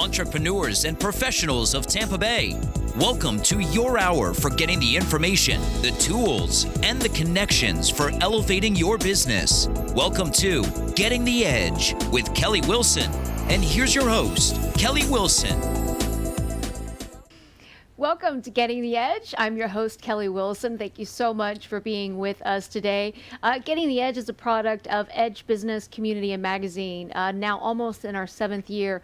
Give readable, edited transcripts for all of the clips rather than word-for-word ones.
entrepreneurs and professionals of Tampa Bay. Welcome to your hour for getting the information, the tools, and the connections for elevating your business. Welcome to Getting the Edge with Kelly Wilson. And here's your host, Kelly Wilson. Welcome to Getting the Edge. I'm your host, Kelly Wilson. Thank you so much for being with us today. Getting the Edge is a product of Edge Business Community and Magazine, now almost in our 7th year.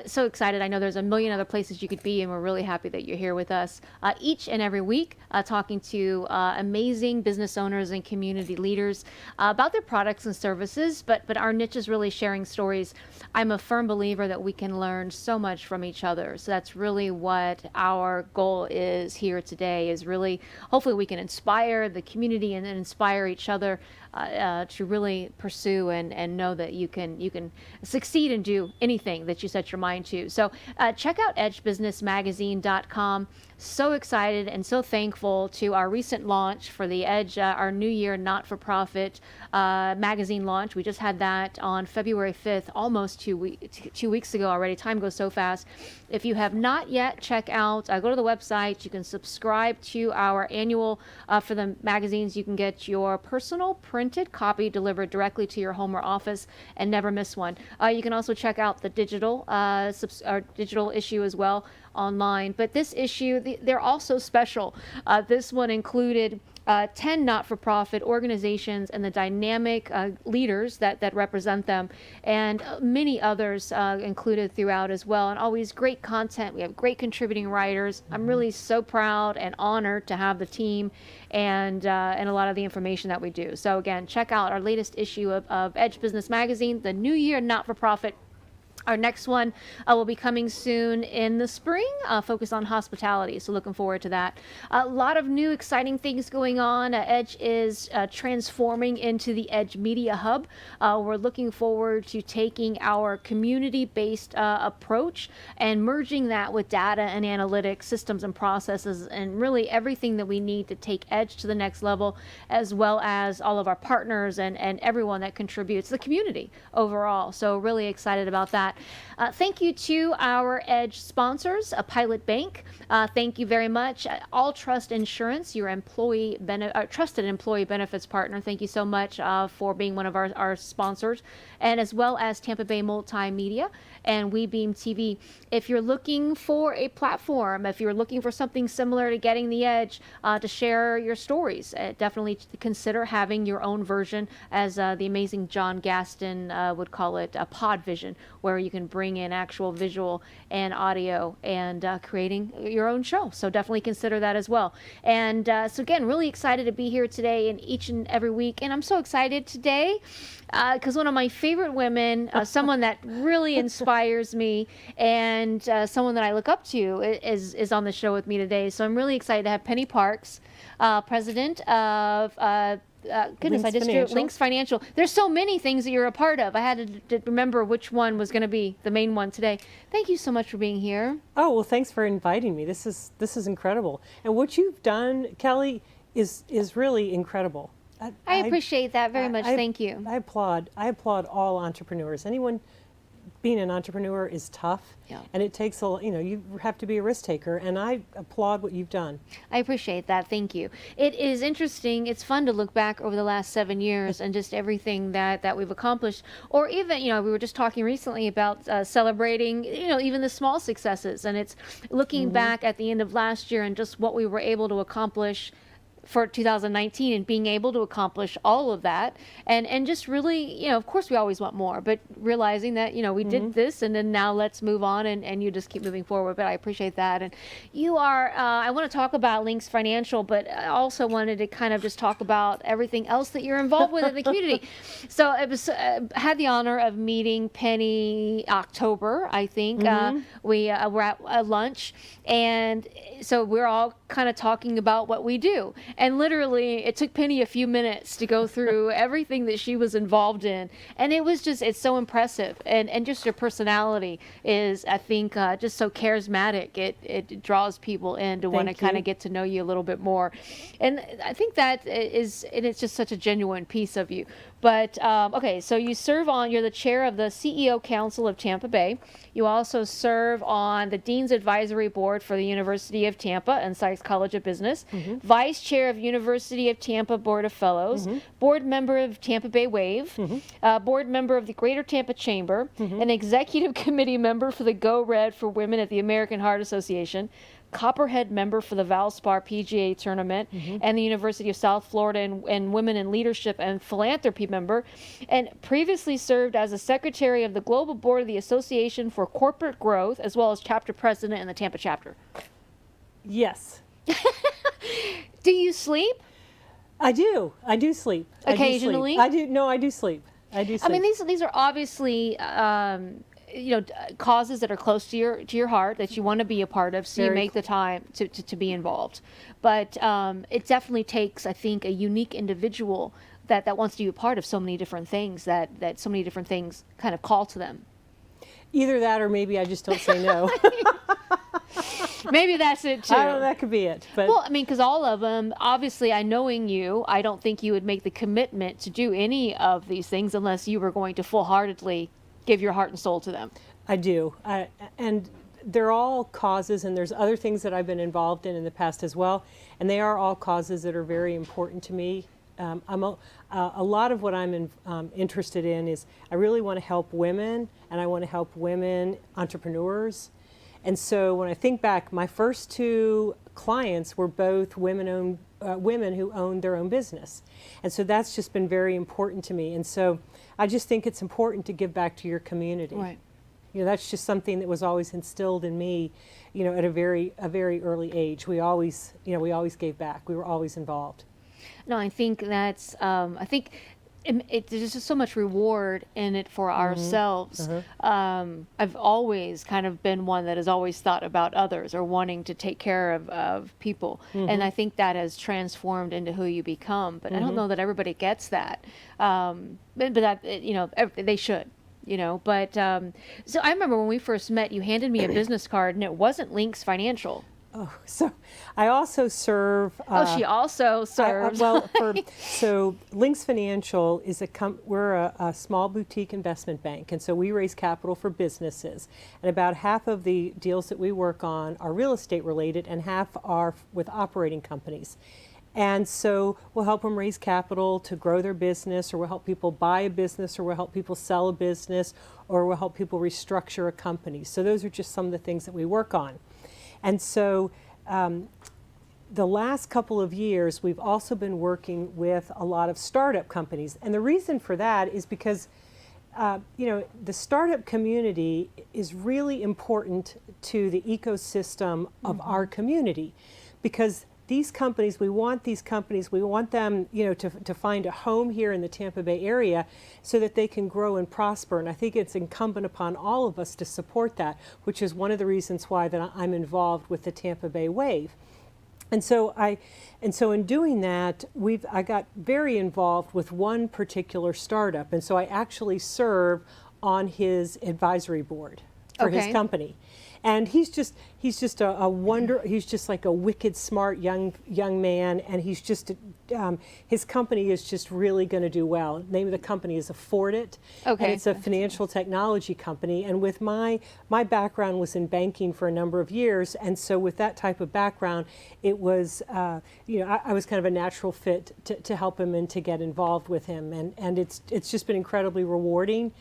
So excited. I know there's a million other places you could be, and we're really happy that you're here with us each and every week, talking to amazing business owners and community leaders about their products and services, but our niche is really sharing stories. I'm a firm believer that we can learn so much from each other. So that's really what our goal is here today, is really hopefully we can inspire the community and then inspire each other to really pursue and know that you can succeed and do anything that you set your mind to. So check out edgebusinessmagazine.com. So excited and so thankful to our recent launch for the Edge, our New Year not-for-profit magazine launch. We just had that on February 5th, almost 2 weeks ago already. Time goes so fast. If you have not yet, check out, go to the website. You can subscribe to our annual, for the magazines. You can get your personal printed copy delivered directly to your home or office and never miss one. You can also check out the digital issue as well online. But this issue, they're also special. This one included 10 not-for-profit organizations and the dynamic leaders that represent them, and many others included throughout as well, and always great content. We have great contributing writers. I'm really so proud and honored to have the team and a lot of the information that we do. So again, check out our latest issue of Edge Business Magazine, the New Year not-for-profit. Our next one will be coming soon in the spring, focused on hospitality. So looking forward to that. A lot of new exciting things going on. Edge is transforming into the Edge Media Hub. We're looking forward to taking our community-based approach and merging that with data and analytics, systems and processes, and really everything that we need to take Edge to the next level, as well as all of our partners and everyone that contributes, the community overall. So really excited about that. Thank you to our Edge sponsors, Pilot Bank. Thank you very much. All Trust Insurance, your trusted employee benefits partner. Thank you so much for being one of our sponsors, and as well as Tampa Bay Multimedia and WeBeam TV. If you're looking for a platform, if you're looking for something similar to Getting the Edge to share your stories, definitely consider having your own version, as the amazing John Gaston would call it, a pod vision, where you can bring in actual visual and audio and creating your own show. So definitely consider that as well. And so again, really excited to be here today and each and every week. And I'm so excited today because one of my favorite women, someone that really inspires me and someone that I look up to is on the show with me today. So I'm really excited to have Penny Parks, president of Links Financial. There's so many things that you're a part of. I had to remember which one was going to be the main one today. Thank you so much for being here. Oh, well, thanks for inviting me. This is incredible. And what you've done, Kelly, is really incredible. I appreciate that very much. Thank you. I applaud all entrepreneurs. Anyone being an entrepreneur is tough, and it takes you have to be a risk taker, and I applaud what you've done. I appreciate that. Thank you. It is interesting. It's fun to look back over the last 7 years and just everything that we've accomplished, or even, we were just talking recently about celebrating, even the small successes, and it's looking back at the end of last year and just what we were able to accomplish for 2019 and being able to accomplish all of that and just really, of course we always want more, but realizing that, we did this and then now let's move on and you just keep moving forward. But I appreciate that. And you are, I want to talk about Links Financial, but I also wanted to kind of just talk about everything else that you're involved with in the community. So it was, had the honor of meeting Penny October, I think. We were at a lunch, and so we're all kind of talking about what we do. And literally, it took Penny a few minutes to go through everything that she was involved in. And it was just, it's so impressive. And just your personality is, I think, just so charismatic. It draws people in to want to kind of get to know you a little bit more. And I think that is, and it's just such a genuine piece of you. But okay, so you're the chair of the CEO Council of Tampa Bay. You also serve on the Dean's Advisory Board for the University of Tampa and Sykes College of Business, vice chair of University of Tampa Board of Fellows, board member of Tampa Bay Wave, board member of the Greater Tampa Chamber, an executive committee member for the Go Red for Women at the American Heart Association, Copperhead member for the Valspar PGA Tournament and the University of South Florida and Women in Leadership and Philanthropy member, and previously served as a secretary of the Global Board of the Association for Corporate Growth, as well as chapter president in the Tampa chapter. Yes. Do you sleep? I do. I do sleep. Occasionally? I do. No, I do sleep. I do sleep. I mean, these are obviously causes that are close to your heart that you want to be a part of, so you make the time to be involved. But it definitely takes, I think, a unique individual that wants to be a part of so many different things that so many different things kind of call to them. Either that, or maybe I just don't say no. Maybe that's it too. I don't know, that could be it. But well, I mean, because all of them, obviously, knowing you, I don't think you would make the commitment to do any of these things unless you were going to full-heartedly give your heart and soul to them. I do. And they're all causes, and there's other things that I've been involved in the past as well, and they are all causes that are very important to me. A lot of what I'm interested in is I really want to help women, and I want to help women entrepreneurs. And so when I think back, my first two clients were both women who owned their own business. And so that's just been very important to me. And so I just think it's important to give back to your community. Right. That's just something that was always instilled in me, at a very early age. We always gave back. We were always involved. No, I think that's, there's just so much reward in it for ourselves. I've always kind of been one that has always thought about others or wanting to take care of people. And I think that has transformed into who you become. But I don't know that everybody gets that. But that, they should. But so I remember when we first met, you handed me a business card and it wasn't Lynx Financial. Oh, so I also serve. She also serves. So Lynx Financial is we're a small boutique investment bank, and so we raise capital for businesses. And about half of the deals that we work on are real estate related, and half are with operating companies. And so we'll help them raise capital to grow their business, or we'll help people buy a business, or we'll help people sell a business, or we'll help people restructure a company. So those are just some of the things that we work on. And so the last couple of years, we've also been working with a lot of startup companies. And the reason for that is because, the startup community is really important to the ecosystem of our community, because these companies, we want them, to find a home here in the Tampa Bay area so that they can grow and prosper. And I think it's incumbent upon all of us to support that, which is one of the reasons why that I'm involved with the Tampa Bay Wave. And so in doing that, I got very involved with one particular startup. And so I actually serve on his advisory board for his company. And he's just a wonder. He's just like a wicked smart young man, and he's just his company is just really going to do well. The name of the company is Afford It, and it's a financial technology company. And with my background was in banking for a number of years, and so with that type of background, it was I was kind of a natural fit to help him and to get involved with him, and it's just been incredibly rewarding.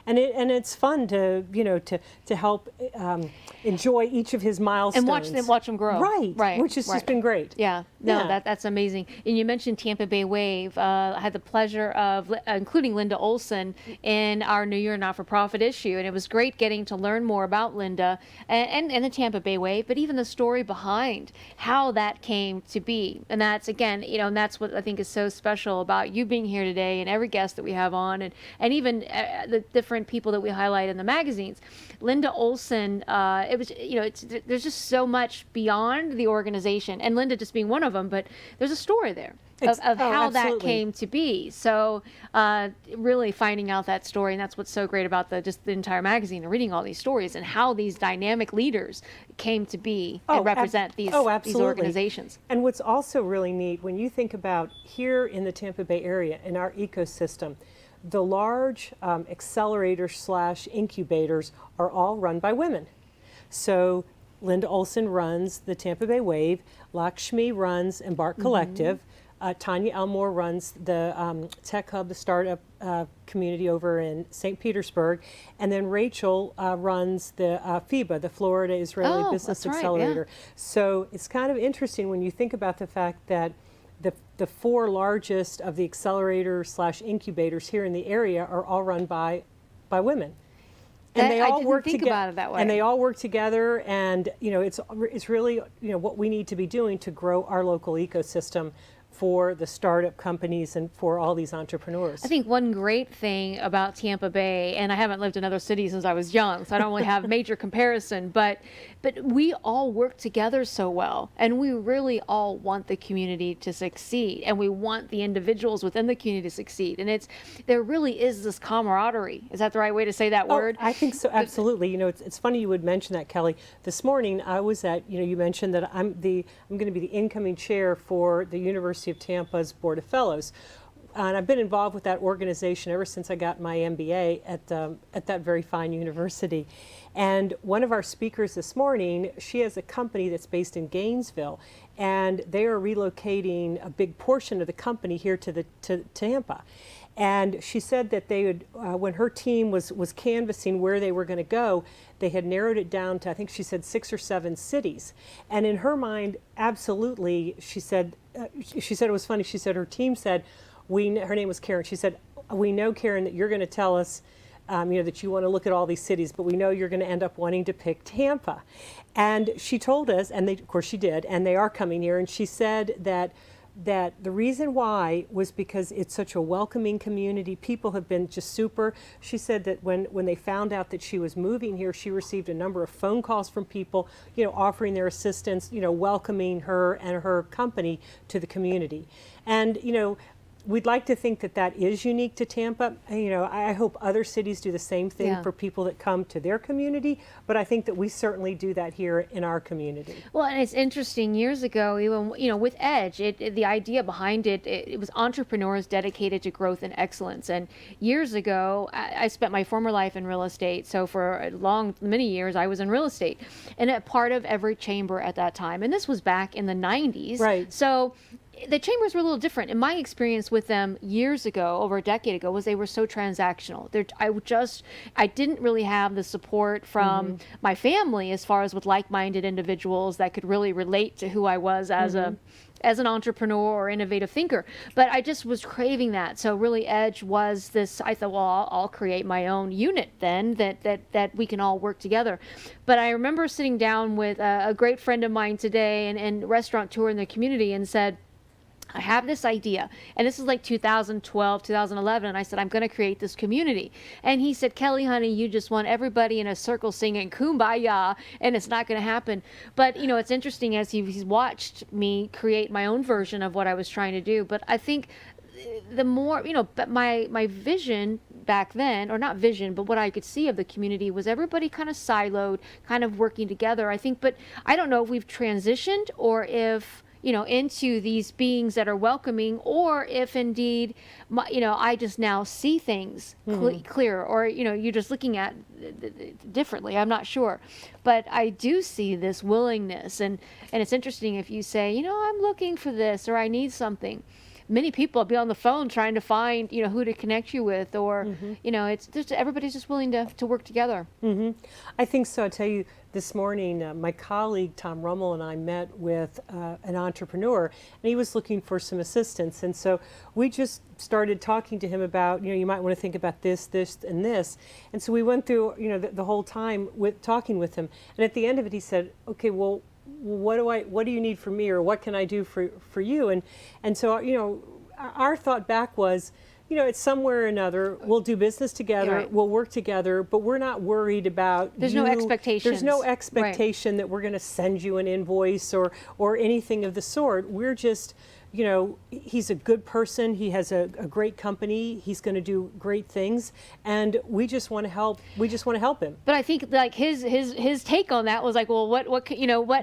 And it's fun to help enjoy each of his milestones and watch them grow. Right. Which has just been great. Yeah. That's amazing. And you mentioned Tampa Bay Wave. I had the pleasure of including Linda Olson in our New Year Not-for-Profit issue, and it was great getting to learn more about Linda and the Tampa Bay Wave, but even the story behind how that came to be. And that's again, and that's what I think is so special about you being here today, and every guest that we have on, and even the different people that we highlight in the magazines. Linda Olson, it was, there's just so much beyond the organization, and Linda just being one of them, but there's a story there of how that came to be. So really finding out that story, and that's what's so great about the entire magazine, and reading all these stories and how these dynamic leaders came to be and represent these organizations. And what's also really neat, when you think about here in the Tampa Bay area, in our ecosystem, the large accelerators / incubators are all run by women. So Linda Olson runs the Tampa Bay Wave, Lakshmi runs Embark Collective, Tanya Elmore runs the Tech Hub, the startup community over in St. Petersburg, and then Rachel runs the FIBA, the Florida Israeli Business that's right, Accelerator. So it's kind of interesting when you think about the fact that the four largest of the accelerators / incubators here in the area are all run by women. And they all work together. About it that way. And they all work together, and it's really what we need to be doing to grow our local ecosystem for the startup companies and for all these entrepreneurs. I think one great thing about Tampa Bay, and I haven't lived in other cities since I was young, so I don't really have major comparison, but we all work together so well, and we really all want the community to succeed, and we want the individuals within the community to succeed, and there really is this camaraderie. Is that the right way to say that word? I think so, absolutely. It's funny you would mention that, Kelly. This morning I was at, you mentioned that I'm going to be the incoming chair for the University of Tampa's Board of Fellows. And I've been involved with that organization ever since I got my MBA at that very fine university. And one of our speakers this morning, she has a company that's based in Gainesville, and they are relocating a big portion of the company here to Tampa. And she said that they would, when her team was canvassing where they were going to go, they had narrowed it down to, I think she said, 6 or 7 cities. And in her mind, absolutely, she said it was funny. She said her team said, her name was Karen. She said, we know, Karen, that you're going to tell us, that you want to look at all these cities, but we know you're going to end up wanting to pick Tampa. And she told us, and of course she did, and they are coming here. And she said that the reason why was because it's such a welcoming community. People have been just super. She said that when they found out that she was moving here, she received a number of phone calls from people, offering their assistance, welcoming her and her company to the community. And, we'd like to think that that is unique to Tampa. I hope other cities do the same thing for people that come to their community, but I think that we certainly do that here in our community. Well, and it's interesting, years ago, even, with Edge, the idea behind it was entrepreneurs dedicated to growth and excellence. And years ago, I spent my former life in real estate. So for many years, I was in real estate and a part of every chamber at that time. And this was back in the 90s. Right. So the chambers were a little different. In my experience with them years ago, over a decade ago, was they were so transactional. I didn't really have the support from my family as far as with like-minded individuals that could really relate to who I was as an entrepreneur or innovative thinker. But I just was craving that. So really Edge was this, I thought, well, I'll create my own unit then that we can all work together. But I remember sitting down with a great friend of mine today and restaurateur in the community and said, I have this idea, and this is like 2012, 2011, and I said, I'm going to create this community. And he said, Kelly, honey, you just want everybody in a circle singing Kumbaya, and it's not going to happen. But, it's interesting as he's watched me create my own version of what I was trying to do. But I think the more, but my vision back then, or not vision, but what I could see of the community was everybody kind of siloed, kind of working together, I think. But I don't know if we've transitioned or if into these beings that are welcoming, or if indeed, I just now see things clearer, or, you're just looking at differently. I'm not sure. But I do see this willingness. And it's interesting if you say, I'm looking for this, or I need something. Many people will be on the phone trying to find, who to connect you with, or, it's just everybody's just willing to work together. I think so. I'll tell you, this morning, my colleague Tom Rummel and I met with an entrepreneur, and he was looking for some assistance. And so we just started talking to him about, you might want to think about this, this, and this. And so we went through, the whole time with talking with him. And at the end of it, he said, okay, well, what do you need from me, or what can I do for you? And so, our thought back was, it's somewhere or another, we'll do business together, right. We'll work together, but we're not worried about There's no expectations. There's no expectation that we're going to send you an invoice or anything of the sort. We're just, you know, he's a good person. He has a great company. He's going to do great things, and we just want to help. We just want to help him. But I think like his take on that was like, well, what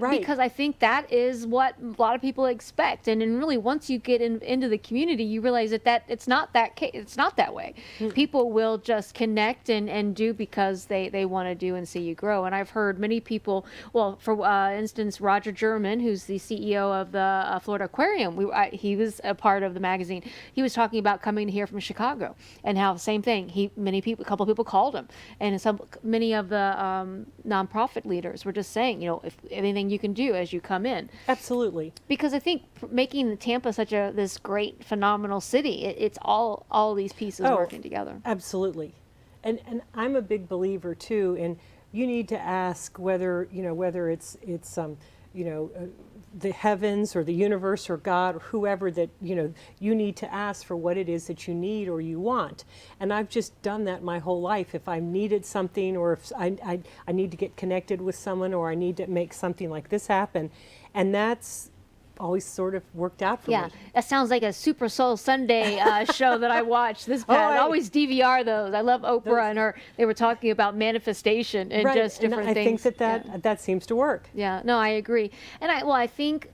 Right. because I think that is what a lot of people expect, and then really once you get into the community, you realize that it's not that way. People will just connect and do because they want to do and see you grow. And I've heard many people, well, for instance, Roger German, who's the CEO of the Florida Aquarium, he was a part of the magazine. He was talking about coming here from Chicago and how same thing. A couple of people called him, and many of the nonprofit leaders were just saying, you know, if anything you can do as you come in. Absolutely. Because I think making Tampa such this great, phenomenal city, it's all these pieces working together. Absolutely. And I'm a big believer too in you need to ask whether it's the heavens or the universe or God or whoever that you need to ask for what it is that you need or you want. And I've just done that my whole life. If I needed something, or if I need to get connected with someone, or I need to make something like this happen, and that's always sort of worked out for me. Yeah, that sounds like a Super Soul Sunday show that I watched. I always DVR those. I love Oprah and her. They were talking about manifestation and right. just different and I things. think that seems to work. Yeah, no, I agree. And I think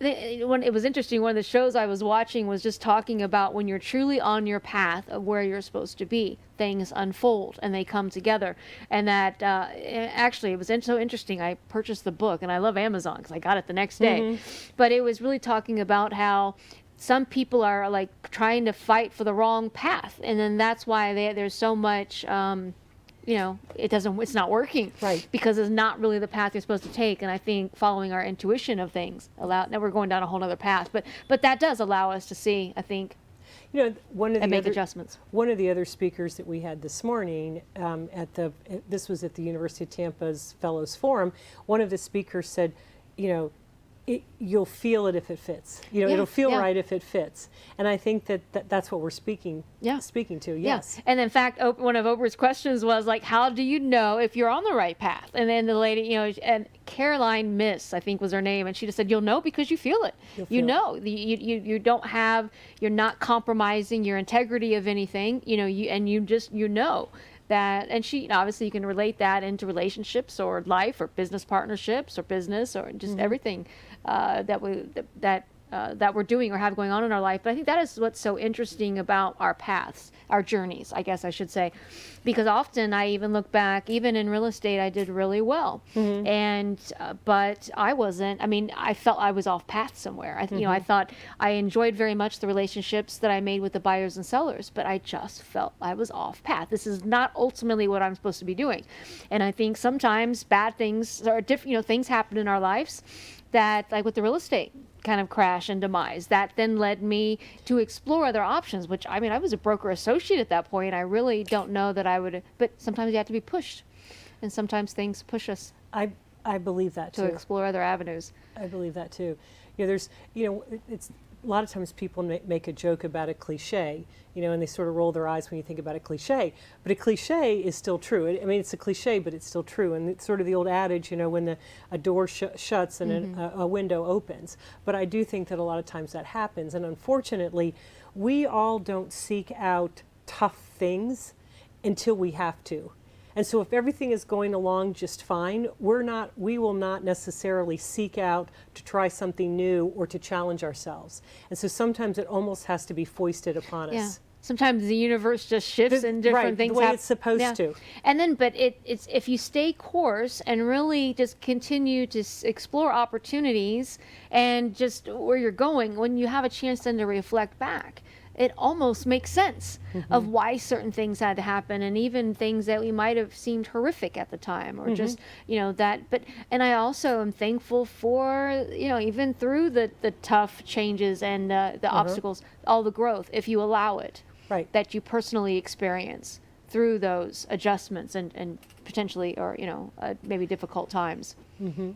when it was interesting, one of the shows I was watching was just talking about when you're truly on your path of where you're supposed to be, things unfold and they come together. And that actually, it was so interesting. I purchased the book, and I love Amazon because I got it the next day. But it was really talking about how some people are like trying to fight for the wrong path, and then that's why there's so much. It's not working, right? Because it's not really the path you're supposed to take. And I think following our intuition of things now we're going down a whole other path, but that does allow us to see, I think, make adjustments. One of the other speakers that we had this morning this was at the University of Tampa's Fellows Forum. One of the speakers said, you'll feel it if it fits. It'll feel right if it fits. And I think that's what we're speaking to. Yes. Yeah. And in fact, one of Oprah's questions was like, how do you know if you're on the right path? And then the lady, and Caroline Miss, I think was her name, and she just said, you'll know because you feel it. You're not compromising your integrity of anything, you know that. And she obviously, you can relate that into relationships or life or business partnerships or business or just everything that we're doing or have going on in our life. But I think that is what's so interesting about our paths, our journeys, I guess I should say, because often I even look back, even in real estate, I did really well, and but I wasn't. I mean, I felt I was off path somewhere. I thought I enjoyed very much the relationships that I made with the buyers and sellers, but I just felt I was off path. This is not ultimately what I'm supposed to be doing, and I think sometimes bad things or different, things happen in our lives that, like with the real estate kind of crash and demise, that then led me to explore other options, which I was a broker associate at that point. I really don't know that I would, but sometimes you have to be pushed, and sometimes things push us. I believe that too. To explore other avenues. I believe that too. It's a lot of times people make a joke about a cliche, and they sort of roll their eyes when you think about a cliche. But a cliche is still true. It's a cliche, but it's still true. And it's sort of the old adage, when a door shuts and a window opens. But I do think that a lot of times that happens. And unfortunately, we all don't seek out tough things until we have to. And so if everything is going along just fine, we will not necessarily seek out to try something new or to challenge ourselves. And so sometimes it almost has to be foisted upon us. Sometimes the universe just shifts and different things happen. The way it's supposed to. And then, but it's if you stay course and really just continue to explore opportunities and just where you're going, when you have a chance then to reflect back, it almost makes sense of why certain things had to happen, and even things that we might have seemed horrific at the time, or just, that. But, and I also am thankful for, even through the tough changes and the obstacles, all the growth, if you allow it, that you personally experience through those adjustments and potentially, or, maybe difficult times.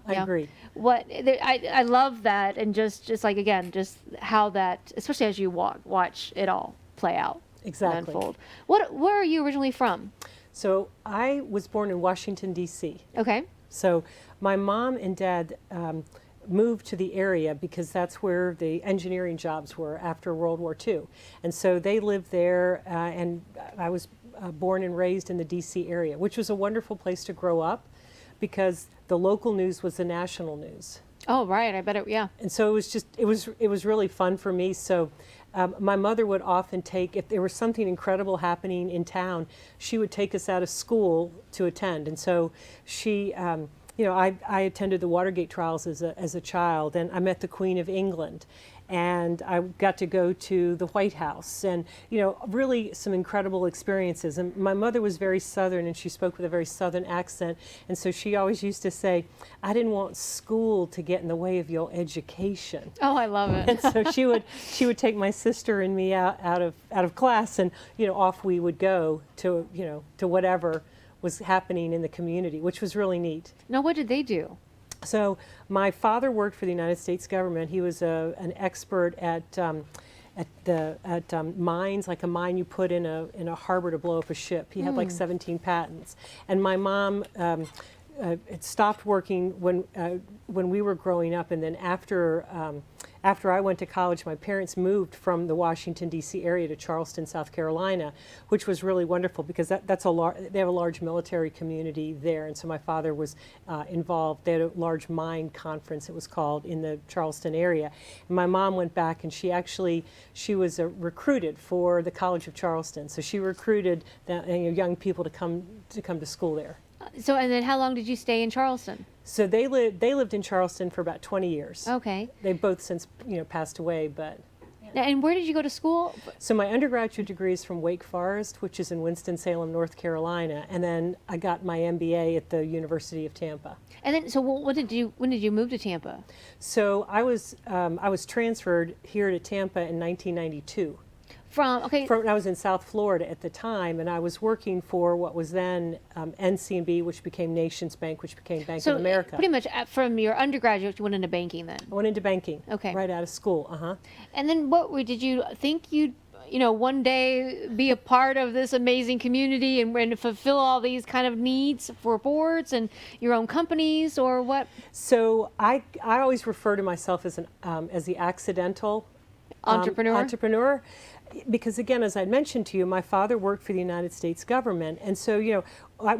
I agree. I love that, and just like, again, just how that, especially as you watch it all play out, exactly, and unfold. Where are you originally from? So I was born in Washington, D.C. Okay. So my mom and dad moved to the area because that's where the engineering jobs were after World War II. And so they lived there, and I was born and raised in the DC area, which was a wonderful place to grow up because the local news was the national news. Oh, right. I bet it, yeah. And so it was really fun for me. So my mother would often take, if there was something incredible happening in town, she would take us out of school to attend. And so she, I attended the Watergate trials as a child, and I met the Queen of England. And I got to go to the White House, and really some incredible experiences. And my mother was very Southern, and she spoke with a very Southern accent. And so she always used to say, "I didn't want school to get in the way of your education." Oh, I love it. And so she would take my sister and me out of class, and off we would go to to whatever was happening in the community, which was really neat. Now, what did they do? So my father worked for the United States government. He was an expert at mines, like a mine you put in a harbor to blow up a ship. He had like 17 patents. And my mom it stopped working when we were growing up, and then after I went to college, my parents moved from the Washington D.C. area to Charleston, South Carolina, which was really wonderful because they have a large military community there, and so my father was involved. They had a large mine conference, it was called, in the Charleston area. And my mom went back, and she was recruited for the College of Charleston, so she recruited young people to come to school there. So, and then how long did you stay in Charleston? So they lived in Charleston for about 20 years. Okay. They've both since passed away, but. Now, and where did you go to school? So my undergraduate degree is from Wake Forest, which is in Winston-Salem, North Carolina, and then I got my MBA at the University of Tampa. And then, so when did you move to Tampa? So I was transferred here to Tampa in 1992. I was in South Florida at the time, and I was working for what was then NCB, which became Nations Bank, which became Bank of America. So pretty much from your undergraduate, you went into banking then? I went into banking. Okay. Right out of school. And then did you think you'd one day be a part of this amazing community and fulfill all these kind of needs for boards and your own companies, or what? So I always refer to myself as the accidental entrepreneur. Because again, as I mentioned to you, my father worked for the United States government, and so I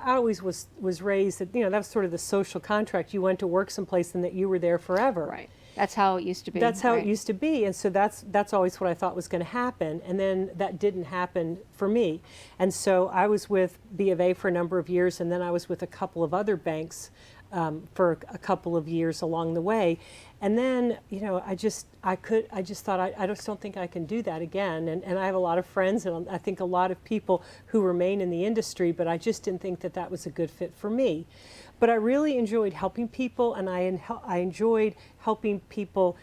always was raised that that was sort of the social contract. You went to work someplace and that you were there forever. Right. That's how it used to be. That's how it used to be, and so that's always what I thought was going to happen, and then that didn't happen for me. And so I was with B of A for a number of years, and then I was with a couple of other banks for a couple of years along the way. And then, I just thought, I just don't think I can do that again. And I have a lot of friends, and I think a lot of people who remain in the industry, but I just didn't think that was a good fit for me. But I really enjoyed helping people, and I enjoyed helping people.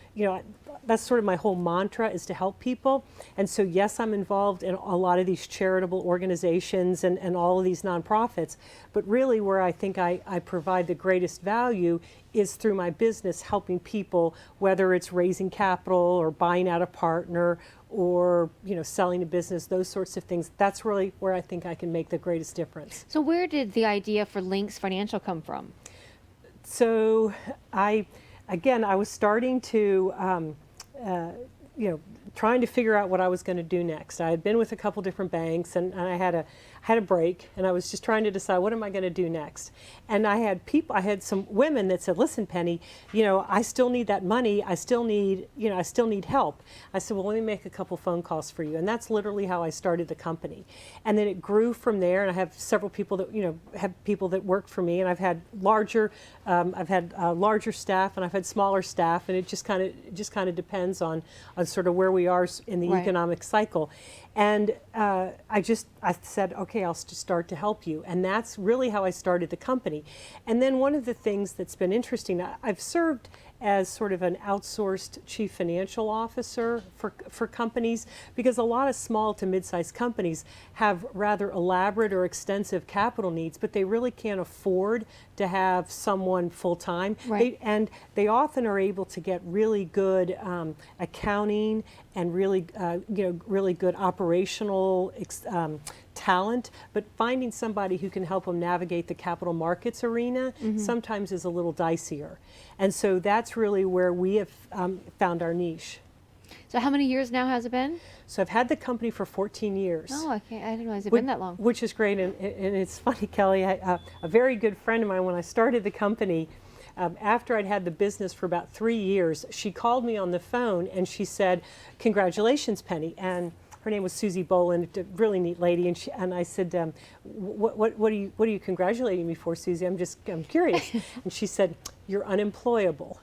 That's sort of my whole mantra, is to help people. And so, yes, I'm involved in a lot of these charitable organizations and all of these nonprofits. But really, where I think I provide the greatest value is through my business, helping people, whether it's raising capital or buying out a partner or selling a business, those sorts of things. That's really where I think I can make the greatest difference. So where did the idea for Links Financial come from? So I was starting to trying to figure out what I was going to do next. I had been with a couple different banks, and I had a break, and I was just trying to decide, what am I going to do next? And I had some women that said, "Listen, Penny, I still need that money. I still need help." I said, "Well, let me make a couple phone calls for you." And that's literally how I started the company. And then it grew from there, and I have several people that, have people that work for me, and I've had larger staff, and I've had smaller staff, and it just kind of depends on sort of where we are in the economic cycle. And I said, okay, I'll just start to help you. And that's really how I started the company. And then one of the things that's been interesting, I've served as sort of an outsourced chief financial officer for companies, because a lot of small to mid-sized companies have rather elaborate or extensive capital needs, but they really can't afford to have someone full-time. Right. They often are able to get really good accounting and really good operational talent, but finding somebody who can help them navigate the capital markets arena sometimes is a little dicier. And so that's really where we have found our niche. So how many years now has it been? So I've had the company for 14 years. Oh, okay. I didn't realize it'd been that long. Which is great. And it's funny, Kelly, a very good friend of mine, when I started the company, after I'd had the business for about 3 years, she called me on the phone and she said, "Congratulations, Penny." And her name was Susie Boland, a really neat lady. And I said, what are you congratulating me for, Susie? I'm curious. And she said, "You're unemployable."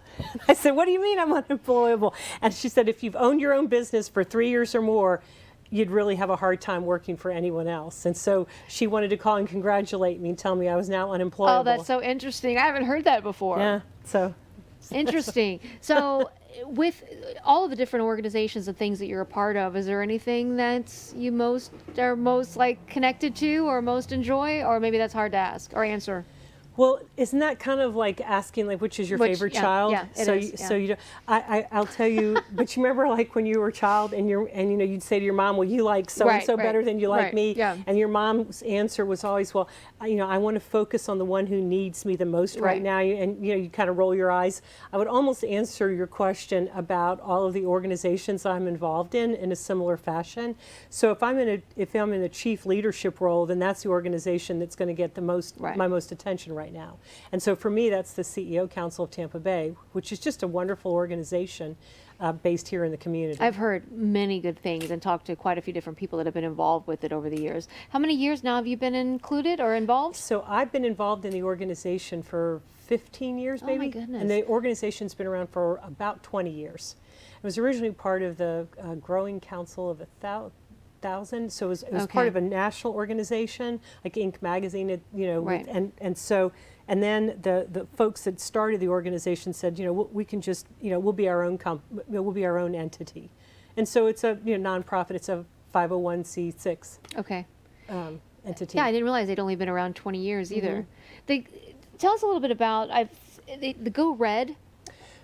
I said, "What do you mean I'm unemployable?" And she said, "If you've owned your own business for 3 years or more, you'd really have a hard time working for anyone else." And so she wanted to call and congratulate me and tell me I was now unemployable. Oh, that's so interesting. I haven't heard that before. Yeah, so. Interesting. So with all of the different organizations and things that you're a part of, is there anything that you are most like connected to or most enjoy? Or maybe that's hard to ask or answer. Well, isn't that kind of like asking, like, which is your favorite child? Yeah, it is. So you don't, I'll tell you, but you remember, like, when you were a child and you'd say to your mom, "Well, you like so and so better than you like me," yeah. and your mom's answer was always, "Well, I want to focus on the one who needs me the most right now," and you kind of roll your eyes. I would almost answer your question about all of the organizations I'm involved in a similar fashion. So if I'm in a chief leadership role, then that's the organization that's going to get the most my most attention right now. And so for me, that's the CEO Council of Tampa Bay, which is just a wonderful organization based here in the community. I've heard many good things and talked to quite a few different people that have been involved with it over the years. How many years now have you been included or involved? So I've been involved in the organization for 15 years, maybe. Oh my goodness. And the organization's been around for about 20 years. It was originally part of the Growing Council of 1,000, so it was part of a national organization, like Inc. magazine, and then the folks that started the organization said, we can just, we'll be our own we'll be our own entity, and so it's a nonprofit. It's a 501c6 entity. Yeah, I didn't realize they'd only been around 20 years either. Tell us a little bit about the Go Red.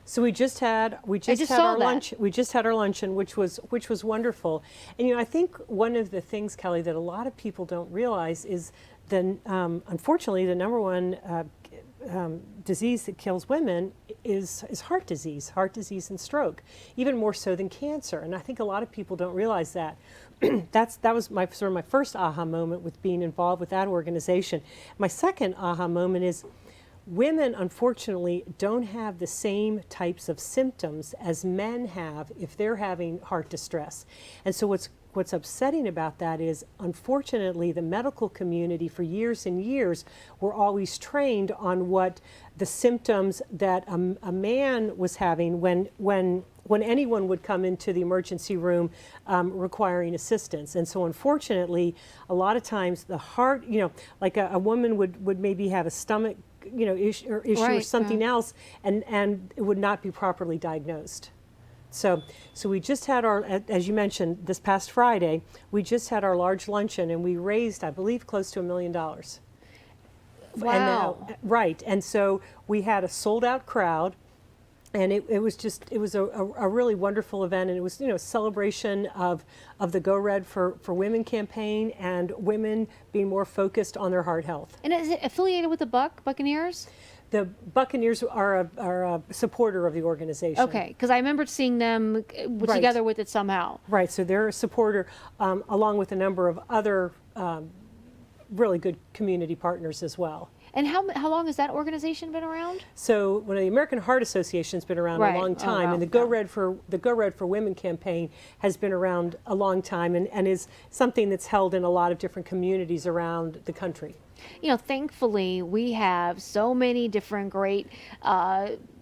So we just had our luncheon, which was wonderful. And I think one of the things, Kelly, that a lot of people don't realize is unfortunately the number one disease that kills women is heart disease and stroke, even more so than cancer. And I think a lot of people don't realize that. That was my first aha moment with being involved with that organization. My second aha moment is, women, unfortunately, don't have the same types of symptoms as men have if they're having heart distress. And so what's upsetting about that is, unfortunately, the medical community for years and years were always trained on what the symptoms that a man was having when anyone would come into the emergency room requiring assistance. And so unfortunately, a lot of times the heart, like a woman would maybe have a stomach issue or something else, and it would not be properly diagnosed. So we just had as you mentioned, this past Friday, we just had our large luncheon, and we raised, I believe, close to $1 million. Wow. And so we had a sold out crowd. And it was a really wonderful event, and it was a celebration of the Go Red for Women campaign and women being more focused on their heart health. And is it affiliated with the Buccaneers? The Buccaneers are a supporter of the organization. Okay, because I remember seeing them together with it somehow. Right, so they're a supporter along with a number of other really good community partners as well. And how long has that organization been around? So, the American Heart Association's been around a long time, and the Go Red for Women campaign has been around a long time, and is something that's held in a lot of different communities around the country. Thankfully, we have so many different great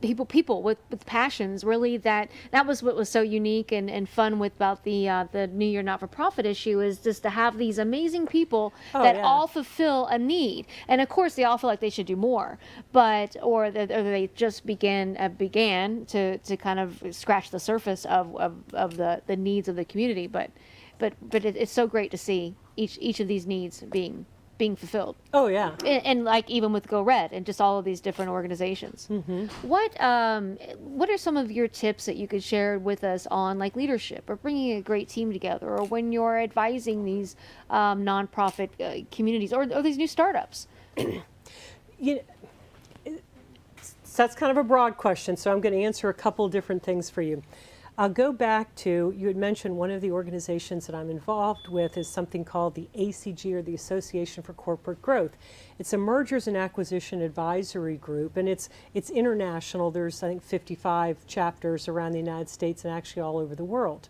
people with passions. Really, that was what was so unique and fun about the New Year Not-for-Profit issue, is just to have these amazing people that all fulfill a need. And of course, they all feel like they should do more, or they just began to kind of scratch the surface of the needs of the community. But it's so great to see each of these needs being being fulfilled. Oh yeah. And like even with Go Red and just all of these different organizations. What are some of your tips that you could share with us on like leadership or bringing a great team together, or when you're advising these nonprofit communities or these new startups? You know, so that's kind of a broad question, so I'm going to answer a couple different things for you. I'll go back to, you had mentioned one of the organizations that I'm involved with is something called the ACG, or the Association for Corporate Growth. It's a mergers and acquisition advisory group, and it's international. There's, I think, 55 chapters around the United States and actually all over the world.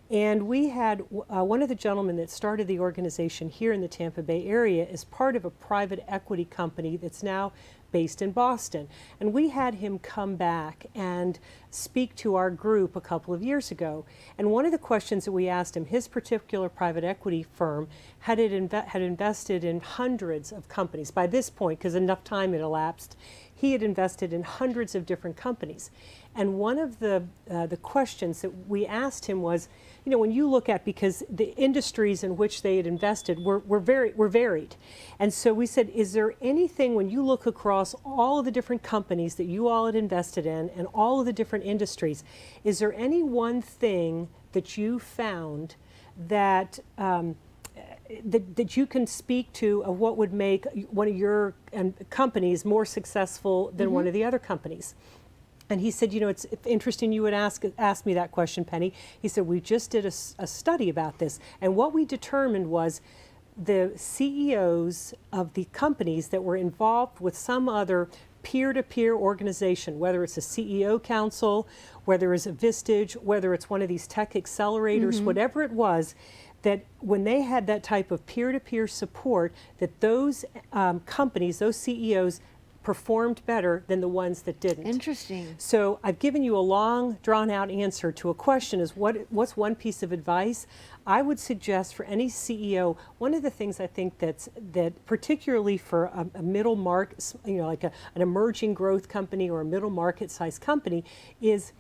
And we had one of the gentlemen that started the organization here in the Tampa Bay area is part of a private equity company that's now based in Boston. And we had him come back and speak to our group a couple of years ago. And one of the questions that we asked him, his particular private equity firm had invested in hundreds of companies. By this point, because enough time had elapsed, he had invested in hundreds of different companies. And one of the questions that we asked him was, you know, when you look at, because the industries in which they had invested were varied. And so we said, is there anything, when you look across all of the different companies that you all had invested in and all of the different industries, is there any one thing that you found that that you can speak to of what would make one of your companies more successful than one of the other companies? And he said, you know, it's interesting you would ask me that question, Penny. He said, we just did a study about this. And what we determined was the CEOs of the companies that were involved with some other peer-to-peer organization, whether it's a CEO council, whether it's a Vistage, whether it's one of these tech accelerators, whatever it was, that when they had that type of peer-to-peer support, that those companies, those CEOs, performed better than the ones that didn't. Interesting. So I've given you a long, drawn-out answer to a question is what's one piece of advice? I would suggest for any CEO, one of the things I think that particularly for a middle market, you know, like an emerging growth company or a middle market size company, is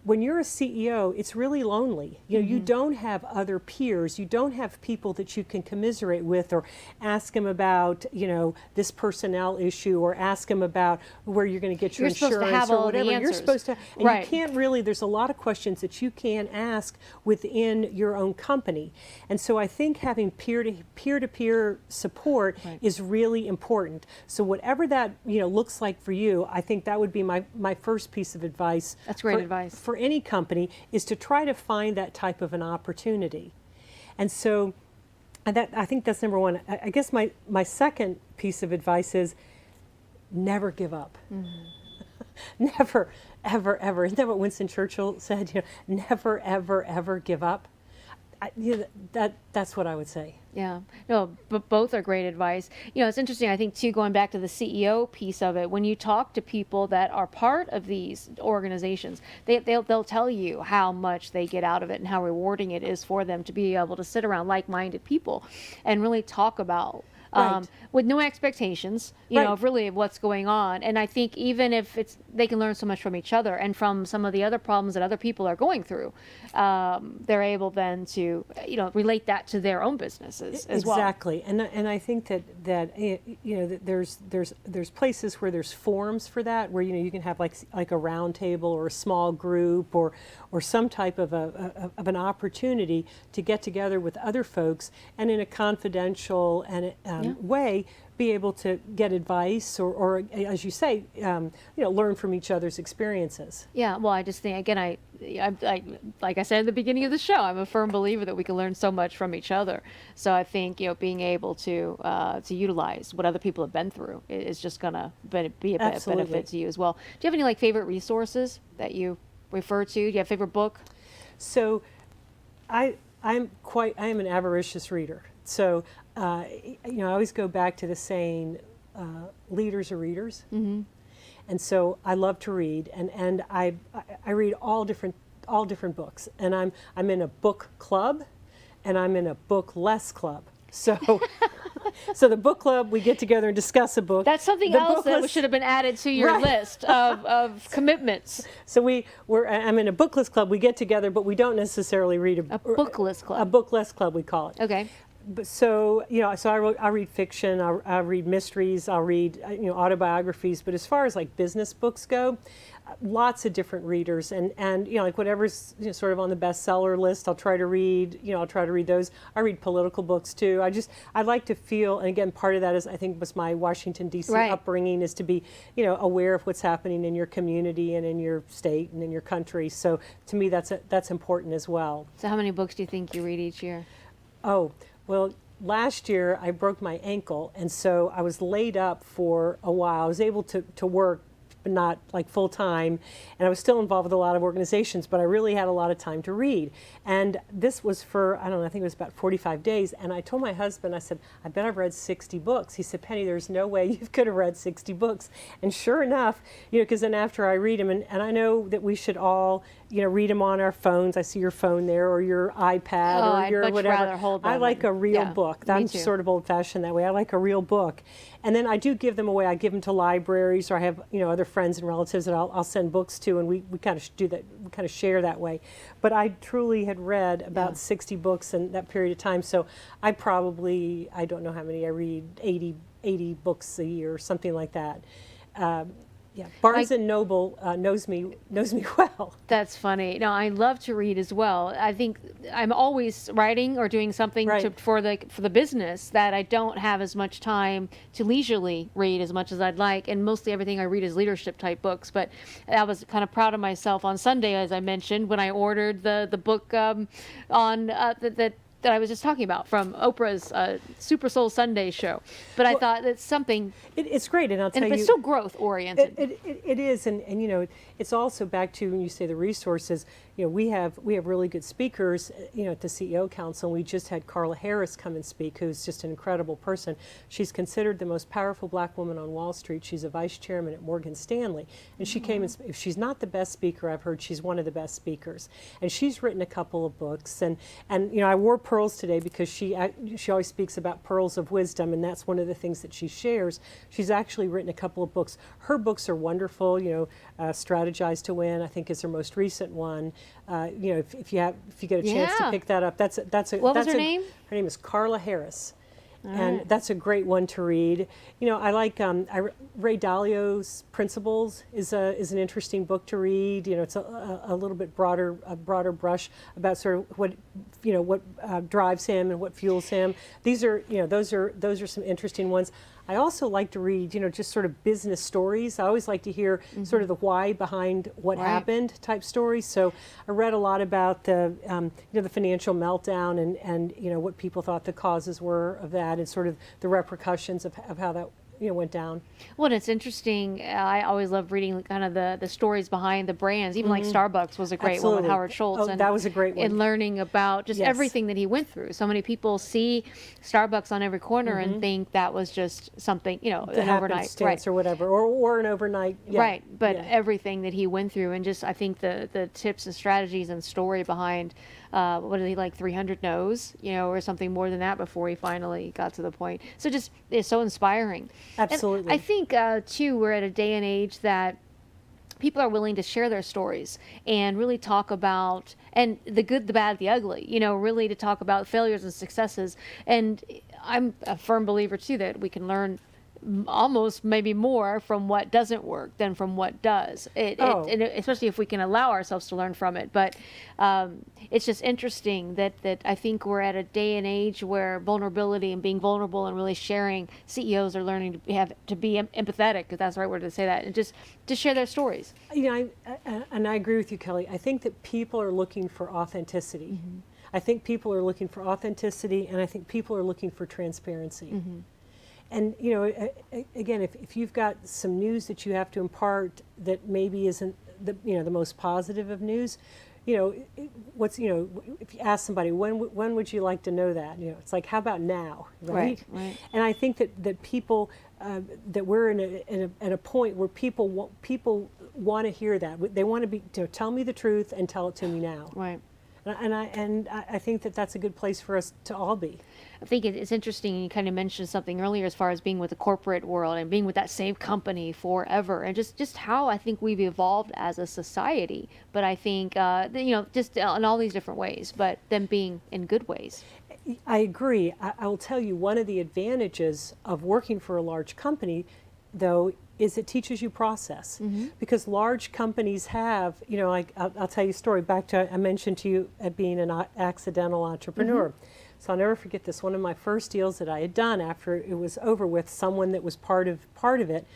when you're a CEO, it's really lonely. You know, you don't have other peers. You don't have people that you can commiserate with or ask them about, you know, this personnel issue or ask them about where you're going to get your insurance supposed to have or all whatever. the answers. You're supposed to, and Right. you can't really, there's a lot of questions that you can ask within your own company. And so I think having peer-to-peer support is really important. So whatever that, you know, looks like for you, I think that would be my first piece of advice. That's great advice. For any company, is to try to find that type of an opportunity. And so I think that's number one. I guess my second piece of advice is never give up. Never, ever, ever. Isn't that what Winston Churchill said? You know, never, ever, ever give up. You know, that's what I would say. Yeah, no, but both are great advice. You know, it's interesting, I think, too, going back to the CEO piece of it, when you talk to people that are part of these organizations, they'll tell you how much they get out of it and how rewarding it is for them to be able to sit around like-minded people and really talk about with no expectations, you know, of really what's going on. And I think even if they can learn so much from each other and from some of the other problems that other people are going through, they're able then to, you know, relate that to their own businesses as well. Exactly, and I think that you know, that there's places where there's forums for that, where, you know, you can have like a round table or a small group or some type of an opportunity to get together with other folks and in a confidential and way be able to get advice or as you say, you know, learn from each other's experiences. Yeah, well, I just think, again, I like I said at the beginning of the show, I'm a firm believer that we can learn so much from each other. So I think, you know, being able to utilize what other people have been through is just going to be a benefit to you as well. Do you have any like favorite resources that you refer to? Do you have a favorite book? So I am an avaricious reader. So you know, I always go back to the saying, leaders are readers. And so I love to read, and I read all different books, and I'm in a book club, and I'm in a book less club. So so the book club, we get together and discuss a book. That's something else that should have been added to your list of commitments. So I'm in a bookless club. We get together, but we don't necessarily read a bookless club. A bookless club, we call it. Okay. But so, I read fiction, I read mysteries, I'll read, autobiographies. But as far as like business books go, lots of different readers, and like whatever's sort of on the bestseller list, I'll try to read. I'll try to read those. I read political books too. I like to feel, and again, part of that is I think was my Washington D.C. Right. upbringing, is to be aware of what's happening in your community and in your state and in your country. So to me, that's important as well. So how many books do you think you read each year? Oh, well, last year I broke my ankle, and so I was laid up for a while. I was able to work, but not like full time, and I was still involved with a lot of organizations, but I really had a lot of time to read. And this was for, I don't know, I think it was about 45 days, and I told my husband, I said, I bet I've read 60 books. He said, Penny, there's no way you could have read 60 books. And sure enough, because then after I read them, and I know that we should all read them on our phones. I see your phone there, or your iPad, or your I'd much whatever. rather hold them. I like a real Yeah, book. me I'm too. sort of old-fashioned that way. I like a real book. And then I do give them away. I give them to libraries, or I have other friends and relatives that I'll send books to, and we kind of do that. We kind of share that way. But I truly had read about 60 books in that period of time. So I don't know how many I read, 80 books a year, something like that. Yeah, Barnes and Noble knows me well. That's funny. No, I love to read as well. I think I'm always writing or doing something Right. for the business that I don't have as much time to leisurely read as much as I'd like. And mostly everything I read is leadership type books. But I was kind of proud of myself on Sunday, as I mentioned, when I ordered the book on that I was just talking about from Oprah's Super Soul Sunday show. But I thought that's something, It's great, and I'll tell but you. it's still growth oriented. It is, and it's also back to when you say the resources. We have really good speakers. At the CEO Council, we just had Carla Harris come and speak, who's just an incredible person. She's considered the most powerful black woman on Wall Street. She's a vice chairman at Morgan Stanley, and she came and if she's not the best speaker I've heard, she's one of the best speakers, and she's written a couple of books. And I wore pearls today because she always speaks about pearls of wisdom, and that's one of the things that she shares. She's actually written a couple of books. Her books are wonderful. Strategize to Win, I think, is her most recent one. If you get a chance to pick that up, that's a. What was her name? Her name is Carla Harris. And that's a great one to read. I like Ray Dalio's Principles is an interesting book to read. It's a little bit broader brush about sort of what drives him and what fuels him. Those are some interesting ones. I also like to read, just sort of business stories. I always like to hear sort of the why behind what happened type stories. So I read a lot about the financial meltdown and what people thought the causes were of that, and sort of the repercussions of how that went down. Well, and it's interesting. I always love reading kind of the stories behind the brands. Even like Starbucks was a great one with Absolutely. Howard Schultz. Oh, that was a great one. And learning about just Yes. everything that he went through. So many people see Starbucks on every corner and think that was just something, The an overnight. happenstance or whatever, or an overnight. Yeah. Right, but Yeah. everything that he went through, and just I think the tips and strategies and story behind what did he like 300 no's, or something more than that before he finally got to the point. So just it's so inspiring. Absolutely. And I think too we're at a day and age that people are willing to share their stories and really talk about and the good, the bad, the ugly. Really to talk about failures and successes. And I'm a firm believer too that we can learn almost maybe more from what doesn't work than from what does. And especially if we can allow ourselves to learn from it. But it's just interesting that I think we're at a day and age where vulnerability and being vulnerable and really sharing, CEOs are learning to be empathetic, if that's the right word to say that, and just to share their stories. And I agree with you, Kelly. I think that people are looking for authenticity. I think people are looking for authenticity, and I think people are looking for transparency. And again, if you've got some news that you have to impart that maybe isn't the most positive of news, if you ask somebody when would you like to know that, it's like, how about now, right? Right. And I think that people that we're in a point where people want to hear that. They want to be tell me the truth and tell it to me now. Right. And I think that's a good place for us to all be. I think it's interesting. You kind of mentioned something earlier as far as being with the corporate world and being with that same company forever, and just how I think we've evolved as a society. But I think just in all these different ways, but them being in good ways. I agree. I will tell you, one of the advantages of working for a large company, though, is it teaches you process. Because large companies have, like I'll tell you a story back to, I mentioned to you at being an accidental entrepreneur. So I'll never forget this. One of my first deals that I had done after it was over with, someone that was part of it,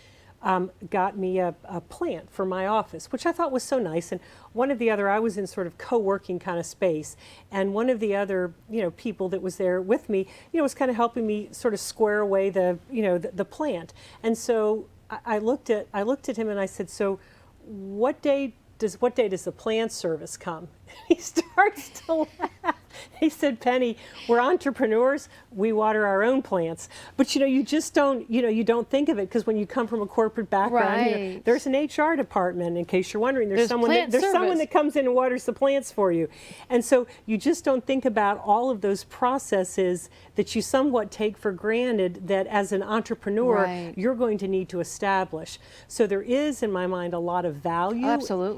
got me a plant for my office, which I thought was so nice. And one of the other, I was in sort of co-working kind of space, and one of the other, people that was there with me, was kind of helping me sort of square away the plant. And so I looked at him and I said, "So, what day does the plant service come?" He starts to laugh. He said, "Penny, we're entrepreneurs. We water our own plants." But you just don't, you don't think of it, because when you come from a corporate background, there's an HR department. In case you're wondering, there's someone that comes in and waters the plants for you, and so you just don't think about all of those processes that you somewhat take for granted that as an entrepreneur you're going to need to establish. So there is, in my mind, a lot of value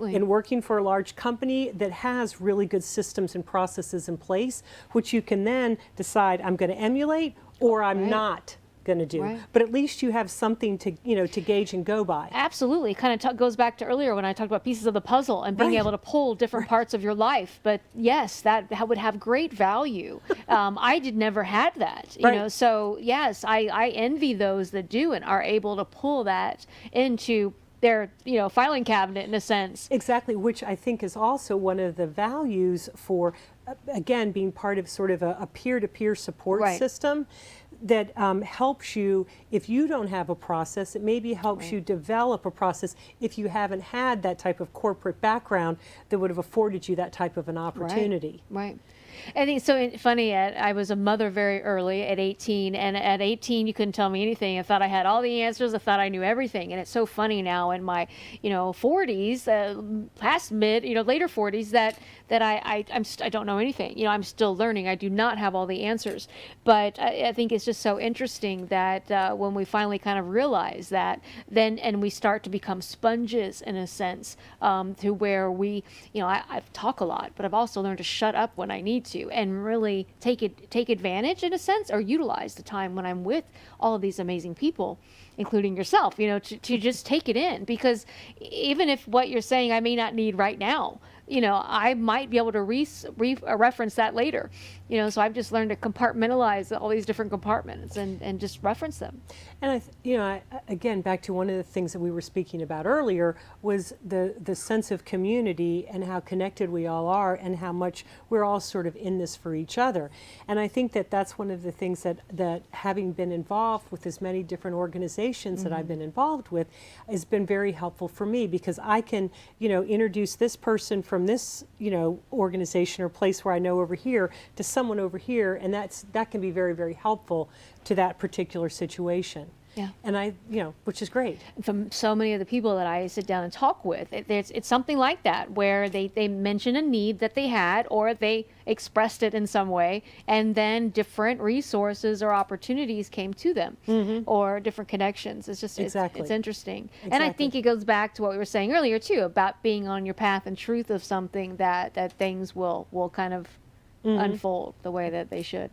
in working for a large company that has really good systems and processes in place, which you can then decide, I'm going to emulate or I'm not going to do. But at least you have something to to gauge and go by. Absolutely. Kind of goes back to earlier when I talked about pieces of the puzzle and being able to pull different parts of your life. But yes, that would have great value. I never had that, so yes, I envy those that do and are able to pull that into their filing cabinet in a sense. Exactly, which I think is also one of the values for again being part of sort of a peer-to-peer support system that helps you. If you don't have a process, it maybe helps you develop a process if you haven't had that type of corporate background that would have afforded you that type of an opportunity. I think it's so funny. I was a mother very early at 18, and at 18 you couldn't tell me anything. I thought I had all the answers. I thought I knew everything, and it's so funny now in my 40s, past mid, later 40s, that I don't know anything. I'm still learning. I do not have all the answers, but I think it's just so interesting that when we finally kind of realize that, and we start to become sponges in a sense, to where we, I talk a lot, but I've also learned to shut up when I need to and really take advantage in a sense, or utilize the time when I'm with all of these amazing people, including yourself, to just take it in, because even if what you're saying I may not need right now, I might be able to reference that later. So I've just learned to compartmentalize all these different compartments and just reference them. And again, back to one of the things that we were speaking about earlier was the sense of community and how connected we all are and how much we're all sort of in this for each other. And I think that that's one of the things that having been involved with as many different organizations that I've been involved with has been very helpful for me, because I can, introduce this person from this, organization or place where I know over here to someone over here, and that can be very, very helpful to that particular situation. And which is great. From so many of the people that I sit down and talk with, it's something like that, where they mention a need that they had, or they expressed it in some way, and then different resources or opportunities came to them, or different connections. It's just, it's interesting. And I think it goes back to what we were saying earlier too, about being on your path and truth of something, that things will kind of unfold the way that they should.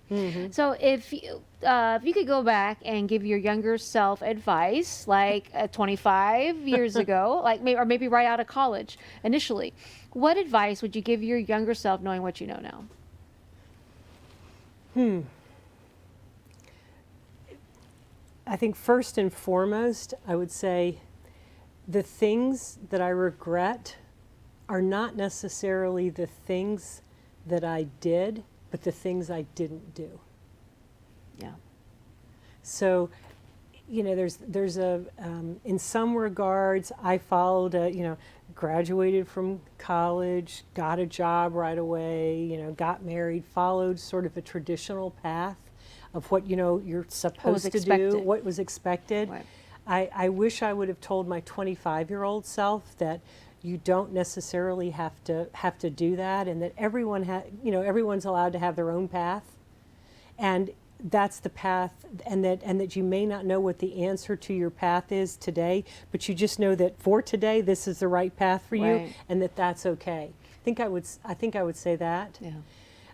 So if you could go back and give your younger self advice, like 25 years ago, or maybe right out of college initially, what advice would you give your younger self, knowing what you know now? I think first and foremost, I would say the things that I regret are not necessarily the things that I did, but the things I didn't do. So, there's a, in some regards, I followed graduated from college, got a job right away, got married, followed sort of a traditional path of what, you're supposed to do, what was expected. I wish I would have told my 25-year-old self that you don't necessarily have to do that, and that everyone's allowed to have their own path, and that's the path, and that you may not know what the answer to your path is today, but you just know that for today this is the right path for you, and that's okay. I think I would say that.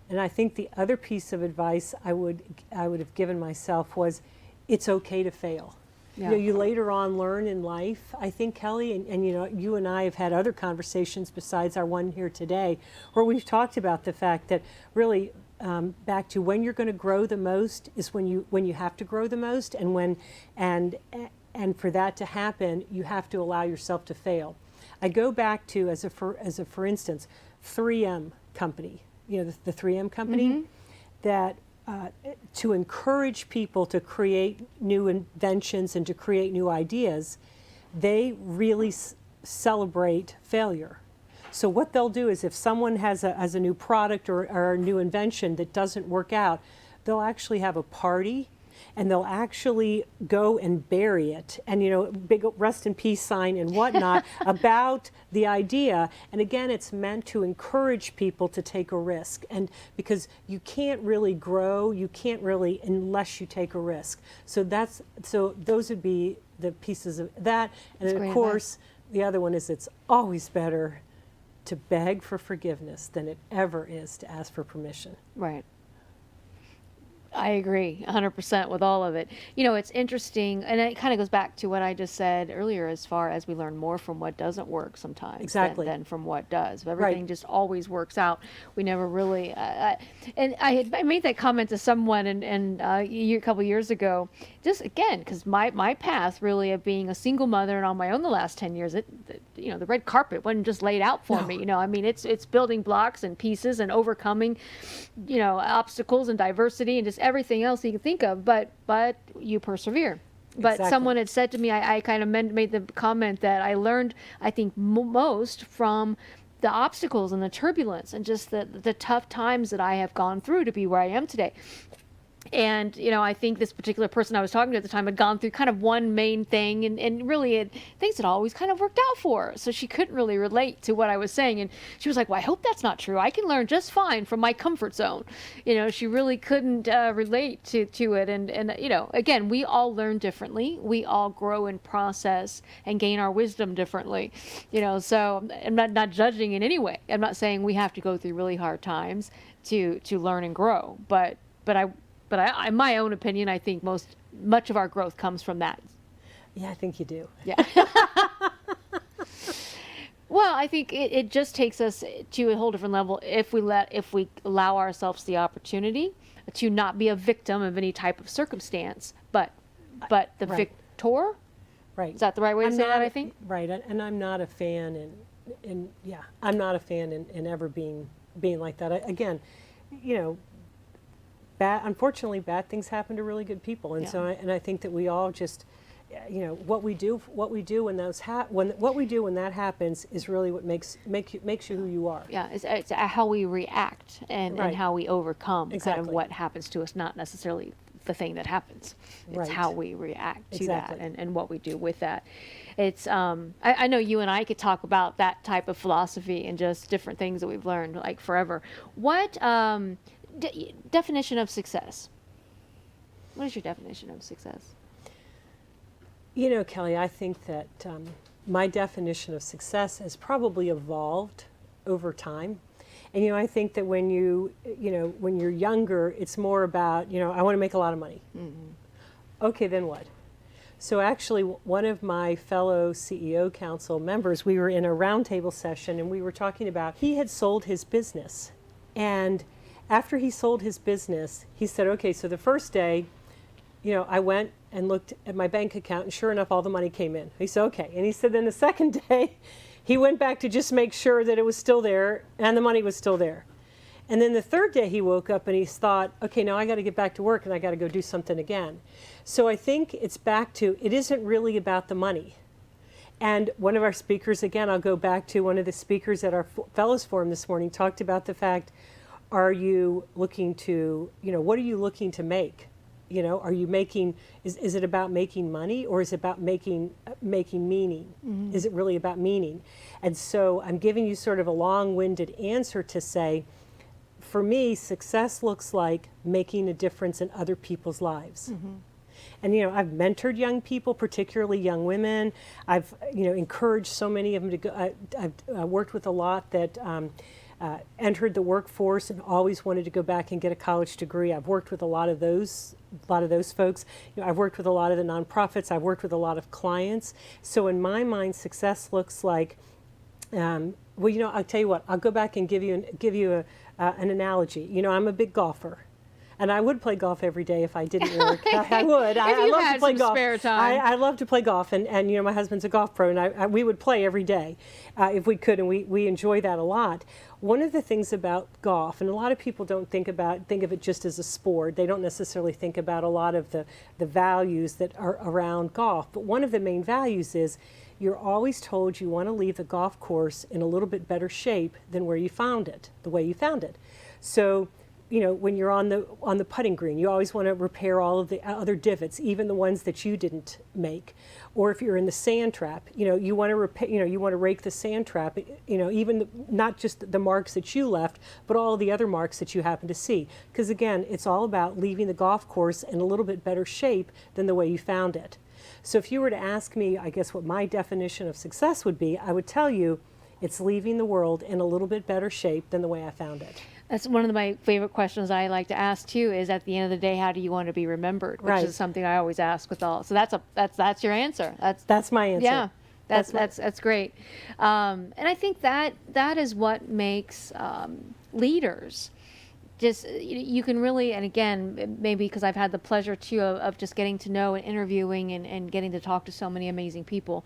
And I think the other piece of advice I would have given myself was, it's okay to fail. Yeah. You later on learn in life, I think, Kelly, and you and I have had other conversations besides our one here today, where we've talked about the fact that really back to when you're going to grow the most is when you have to grow the most, and for that to happen, you have to allow yourself to fail. I go back to as a for instance, 3M company, the 3M company, that to encourage people to create new inventions and to create new ideas, they really celebrate failure. So what they'll do is if someone has a new product or a new invention that doesn't work out, they'll actually have a party and they'll actually go and bury it, and big rest in peace sign and whatnot about the idea. And again, it's meant to encourage people to take a risk, and because you can't really grow, unless you take a risk. So those would be the pieces of that. And then of course, the other one is, it's always better to beg for forgiveness than it ever is to ask for permission. Right. I agree 100% with all of it. It's interesting, and it kind of goes back to what I just said earlier, as far as we learn more from what doesn't work sometimes than from what does. Everything just always works out. We never really, and I made that comment to someone a couple years ago, just again, because my path really of being a single mother and on my own the last 10 years, the red carpet wasn't just laid out for me. It's building blocks and pieces and overcoming, obstacles and diversity and just everything else you can think of, but you persevere. But someone had said to me, I kind of made the comment that I learned, I think, most from the obstacles and the turbulence and just the tough times that I have gone through to be where I am today. And, I think this particular person I was talking to at the time had gone through kind of one main thing, and really things had always kind of worked out for her. So she couldn't really relate to what I was saying. And she was like, well, I hope that's not true. I can learn just fine from my comfort zone. She really couldn't relate to it. And again, we all learn differently. We all grow and process and gain our wisdom differently. So I'm not judging in any way. I'm not saying we have to go through really hard times to learn and grow. But I, in my own opinion, I think much of our growth comes from that. Yeah, I think you do. Yeah. Well, I think it just takes us to a whole different level if we allow ourselves the opportunity to not be a victim of any type of circumstance, but the victor. Right. Is that the right way to say that? I think. Right, and I'm not a fan, I'm not a fan in ever being like that. Again, unfortunately, bad things happen to really good people, and so I think that we all just, what we do when that happens is really what makes you who you are. Yeah, it's how we react and how we overcome kind of what happens to us, not necessarily the thing that happens. It's how we react to that and what we do with that. It's I know you and I could talk about that type of philosophy and just different things that we've learned like forever. What definition of success? What is your definition of success? Kelly, I think that my definition of success has probably evolved over time. And I think that when you're younger, it's more about, I want to make a lot of money. Mm-hmm. Okay, then what? So actually, one of my fellow CEO Council members, we were in a roundtable session and we were talking about, he had sold his business. And after he sold his business, he said, okay, so the first day, I went and looked at my bank account, and sure enough, all the money came in. He said, okay. And he said, then the second day, he went back to just make sure that it was still there and the money was still there. And then the third day, he woke up and he thought, okay, now I got to get back to work and I got to go do something again. So I think it's back to, it isn't really about the money. And one of our speakers, again, I'll go back to one of the speakers at our Fellows Forum this morning, talked about the fact, are you looking to, what are you looking to make? Are you making, is it about making money, or is it about making meaning? Mm-hmm. Is it really about meaning? And so I'm giving you sort of a long-winded answer to say, for me, success looks like making a difference in other people's lives. Mm-hmm. And, I've mentored young people, particularly young women. I've, encouraged so many of them to go. I've worked with a lot that entered the workforce and always wanted to go back and get a college degree. I've worked with a lot of those folks. I've worked with a lot of the nonprofits. I've worked with a lot of clients. So in my mind, success looks like, well, I'll tell you what. I'll go back and give you an analogy. I'm a big golfer. And I would play golf every day if I didn't work. I would. I love to play golf. Spare time. I love to play golf, and my husband's a golf pro, and we would play every day if we could, and we enjoy that a lot. One of the things about golf, and a lot of people don't think of it just as a sport. They don't necessarily think about a lot of the values that are around golf. But one of the main values is you're always told you want to leave the golf course in a little bit better shape than where you found it, the way you found it. So when you're on the putting green, you always want to repair all of the other divots, even the ones that you didn't make. Or if you're in the sand trap, you want to repair, you want to rake the sand trap, even not just the marks that you left, but all of the other marks that you happen to see. Because again, it's all about leaving the golf course in a little bit better shape than the way you found it. So if you were to ask me, I guess what my definition of success would be, I would tell you it's leaving the world in a little bit better shape than the way I found it. That's one of my favorite questions I like to ask too. Is at the end of the day, how do you want to be remembered? Which is something I always ask with all. So that's your answer. That's my answer. Yeah, that's great. And I think that is what makes leaders. Just you can really, and again, maybe because I've had the pleasure too of just getting to know and interviewing and getting to talk to so many amazing people,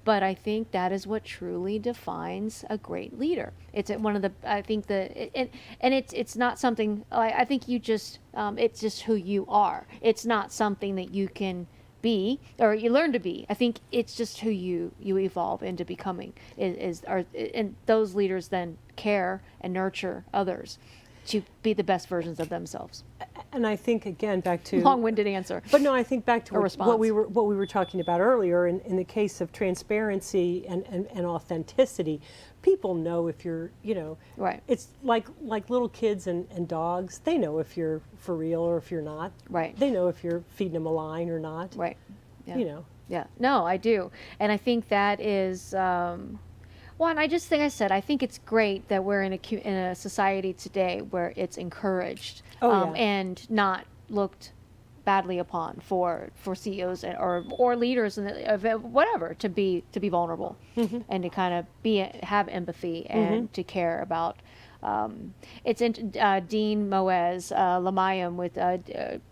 but I think that is what truly defines a great leader. It's one of the, I think it's not something, I think you just, it's just who you are. It's not something that you can be or you learn to be. I think it's just who you evolve into becoming and those leaders then care and nurture others to be the best versions of themselves. And I think again back to long-winded answer. But no, I think back to what we response. were talking about earlier in the case of transparency and authenticity. People know if you're, right. It's like little kids and dogs. They know if you're for real or if you're not. Right. They know if you're feeding them a line or not. Right. Yeah. Yeah. No, I do, and I think that is. Well, and I think it's great that we're in a society today where it's encouraged and not looked badly upon for CEOs or leaders of whatever to be vulnerable and to kind of have empathy and to care about. It's Dean Moez Lamayam with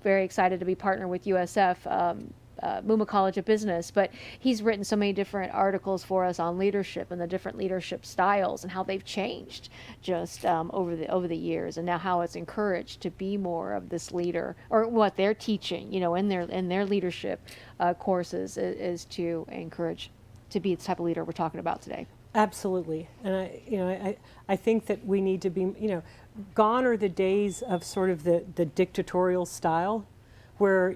very excited to be partnered with USF. Muma College of Business, but he's written so many different articles for us on leadership and the different leadership styles and how they've changed just over the years, and now how it's encouraged to be more of this leader, or what they're teaching, in their leadership courses is to encourage to be the type of leader we're talking about today. Absolutely, and I think that we need to be, gone are the days of sort of the dictatorial style. Where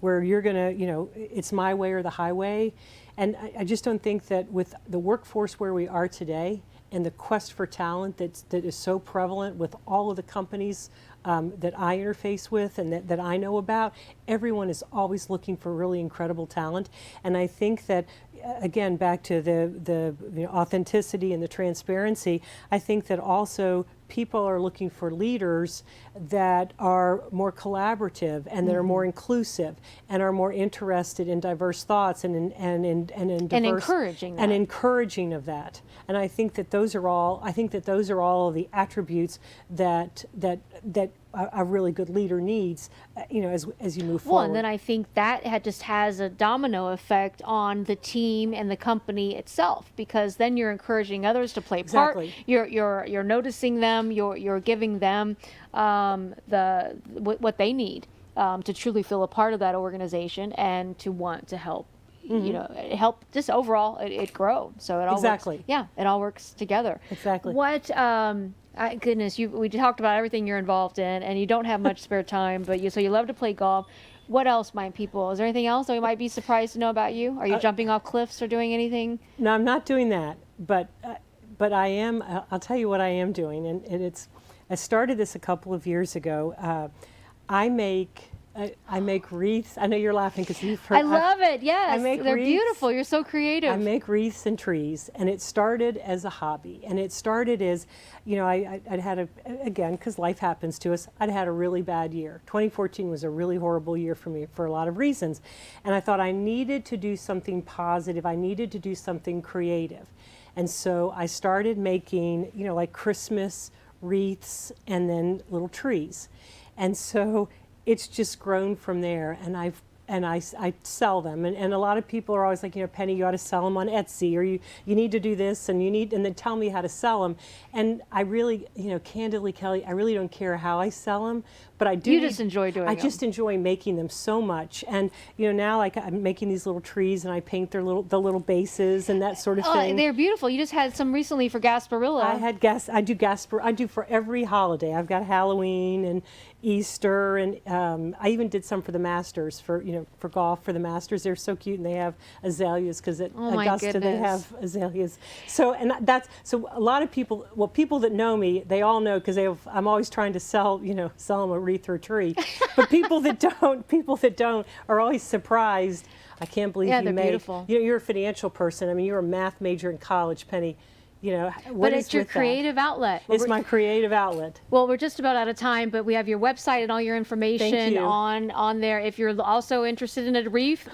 where you're gonna it's my way or the highway, and I just don't think that with the workforce where we are today and the quest for talent that is so prevalent with all of the companies that I interface with and that I know about, everyone is always looking for really incredible talent, and I think that again back to the authenticity and the transparency, I think that also people are looking for leaders that are more collaborative and that are more inclusive and are more interested in diverse thoughts and in diverse, and encouraging that. And encouraging of that. And I think that those are all of the attributes that a really good leader needs, as you move forward. Well, and then I think that just has a domino effect on the team and the company itself, because then you're encouraging others to play part. You're noticing them. You're giving them what they need to truly feel a part of that organization and to want to help. Help just overall it grow. So it all exactly. It all works together. Exactly. What goodness, we talked about everything you're involved in, and you don't have much spare time, but you love to play golf. What else might people? Is there anything else that we might be surprised to know about you? Are you jumping off cliffs or doing anything? No, I'm not doing that. But I am. I'll tell you what I am doing, and I started this a couple of years ago. I make I make wreaths. I know you're laughing because you've heard. I love it. Yes, I make they're wreaths. beautiful. You're so creative. I make wreaths and trees, and it started as a hobby. And it started as, I'd had again, because life happens to us, I'd had a really bad year. 2014 was a really horrible year for me for a lot of reasons. And I thought I needed to do something positive. I needed to do something creative. And so I started making, like Christmas wreaths and then little trees. And so it's just grown from there, and I sell them, and a lot of people are always like, Penny, you ought to sell them on Etsy, or you need to do this, and then tell me how to sell them. And I really, candidly, Kelly, I really don't care how I sell them, but I do. You just enjoy doing I them. just enjoy making them so much, and now like I'm making these little trees, and I paint the little bases and that sort of thing. They're beautiful. You just had some recently for Gasparilla. I do for every holiday. I've got Halloween and Easter, and I even did some for the Masters for golf for the Masters. They're so cute, and they have azaleas because at Augusta they have azaleas. So so a lot of people, people that know me, they all know because I'm always trying to sell them a wreath or a tree. But people that don't are always surprised. I can't believe they're beautiful. You're a financial person. I mean, you're a math major in college, Penny. But it's your creative outlet. It's my creative outlet. Well, we're just about out of time, but we have your website and all your information on there. If you're also interested in a wreath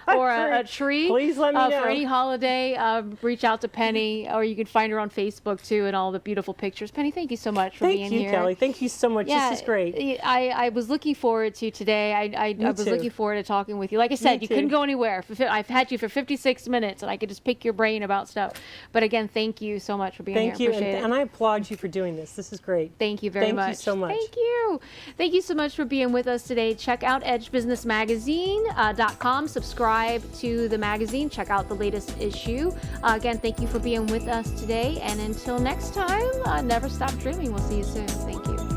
or a tree, please let me know. For any holiday, reach out to Penny, or you can find her on Facebook too, and all the beautiful pictures. Penny, thank you so much for being here. Thank you, Kelly. Thank you so much. Yeah, this is great. I was looking forward to today. I was looking forward to talking with you. Like I said, you couldn't go anywhere. I've had you for 56 minutes, and I could just pick your brain about stuff. But again, thank you so much for being here. Thank you, and I applaud you for doing this. This is great. Thank you very much. Thank you so much. Thank you. Thank you so much for being with us today. Check out edgebusinessmagazine.com. Subscribe to the magazine. Check out the latest issue. Again, thank you for being with us today. And until next time, never stop dreaming. We'll see you soon. Thank you.